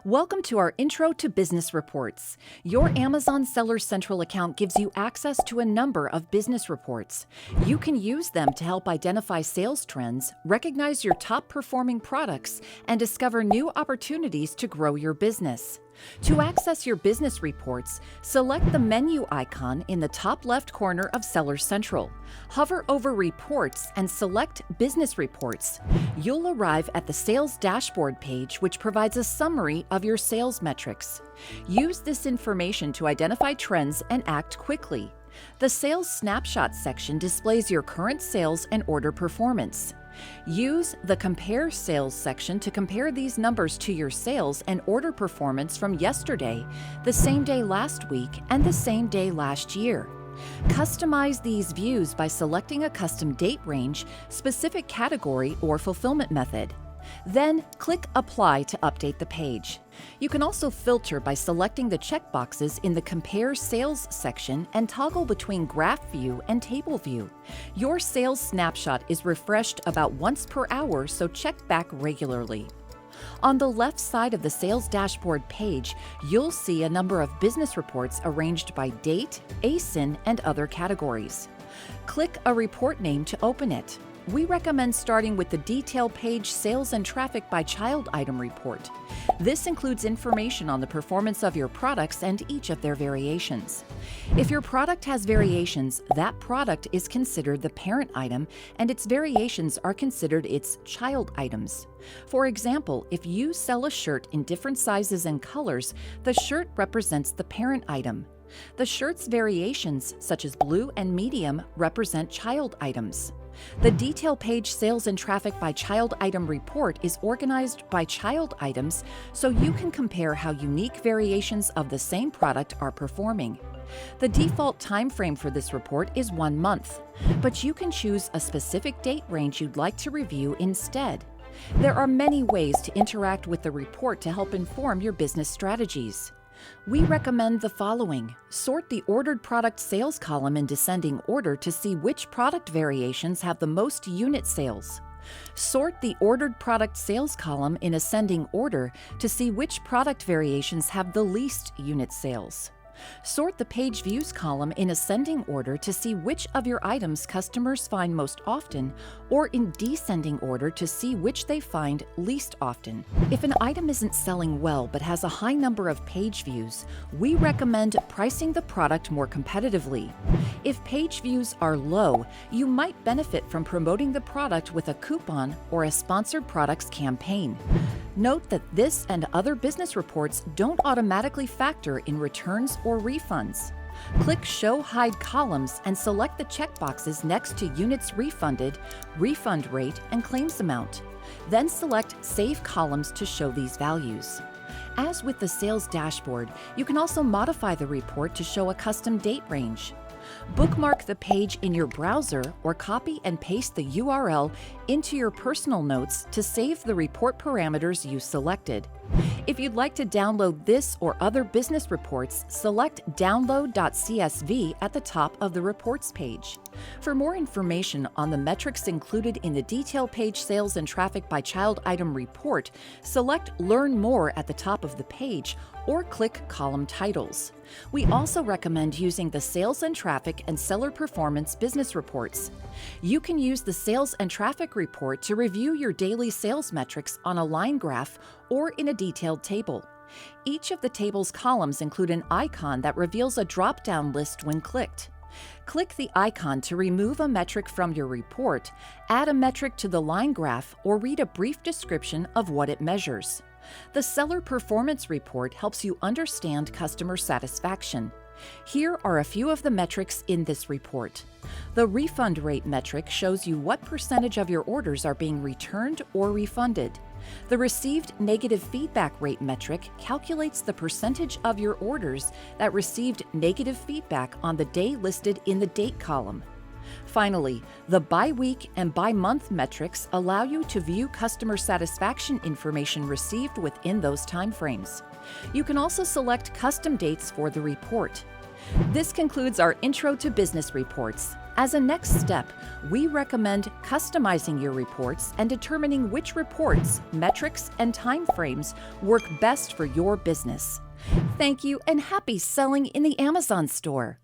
Welcome to our Intro to Business Reports. Your Amazon Seller Central account gives you access to a number of business reports. You can use them to help identify sales trends, recognize your top performing products, and discover new opportunities to grow your business. To access your business reports, select the menu icon in the top left corner of Seller Central. Hover over Reports and select Business Reports. You'll arrive at the Sales Dashboard page, which provides a summary of your sales metrics. Use this information to identify trends and act quickly. The Sales Snapshot section displays your current sales and order performance. Use the Compare Sales section to compare these numbers to your sales and order performance from yesterday, the same day last week, and the same day last year. Customize these views by selecting a custom date range, specific category, or fulfillment method. Then click Apply to update the page. You can also filter by selecting the checkboxes in the Compare Sales section and toggle between Graph View and Table View. Your sales snapshot is refreshed about once per hour, so check back regularly. On the left side of the Sales Dashboard page, you'll see a number of business reports arranged by date, ASIN, and other categories. Click a report name to open it. We recommend starting with the Detail Page Sales and Traffic by Child Item report. This includes information on the performance of your products and each of their variations. If your product has variations, that product is considered the parent item and its variations are considered its child items. For example, if you sell a shirt in different sizes and colors, the shirt represents the parent item. The shirt's variations, such as blue and medium, represent child items. The Detail Page Sales and Traffic by Child Item report is organized by child items so you can compare how unique variations of the same product are performing. The default time frame for this report is 1 month, but you can choose a specific date range you'd like to review instead. There are many ways to interact with the report to help inform your business strategies. We recommend the following. Sort the ordered product sales column in descending order to see which product variations have the most unit sales. Sort the ordered product sales column in ascending order to see which product variations have the least unit sales. Sort the page views column in ascending order to see which of your items customers find most often, or in descending order to see which they find least often. If an item isn't selling well but has a high number of page views, we recommend pricing the product more competitively. If page views are low, you might benefit from promoting the product with a coupon or a sponsored products campaign. Note that this and other business reports don't automatically factor in returns or refunds. Click Show Hide Columns and select the checkboxes next to Units Refunded, Refund Rate, and Claims Amount. Then select Save Columns to show these values. As with the Sales Dashboard, you can also modify the report to show a custom date range. Bookmark the page in your browser or copy and paste the URL into your personal notes to save the report parameters you selected. If you'd like to download this or other business reports, select Download.csv at the top of the Reports page. For more information on the metrics included in the Detail Page Sales and Traffic by Child Item report, select Learn More at the top of the page or click Column Titles. We also recommend using the Sales and Traffic and Seller Performance business reports. You can use the Sales and Traffic report to review your daily sales metrics on a line graph or in a detailed table. Each of the table's columns include an icon that reveals a drop-down list when clicked. Click the icon to remove a metric from your report, add a metric to the line graph, or read a brief description of what it measures. The Seller Performance report helps you understand customer satisfaction. Here are a few of the metrics in this report. The refund rate metric shows you what percentage of your orders are being returned or refunded. The received negative feedback rate metric calculates the percentage of your orders that received negative feedback on the day listed in the date column. Finally, the by-week and by-month metrics allow you to view customer satisfaction information received within those timeframes. You can also select custom dates for the report. This concludes our Intro to Business Reports. As a next step, we recommend customizing your reports and determining which reports, metrics, and timeframes work best for your business. Thank you and happy selling in the Amazon store.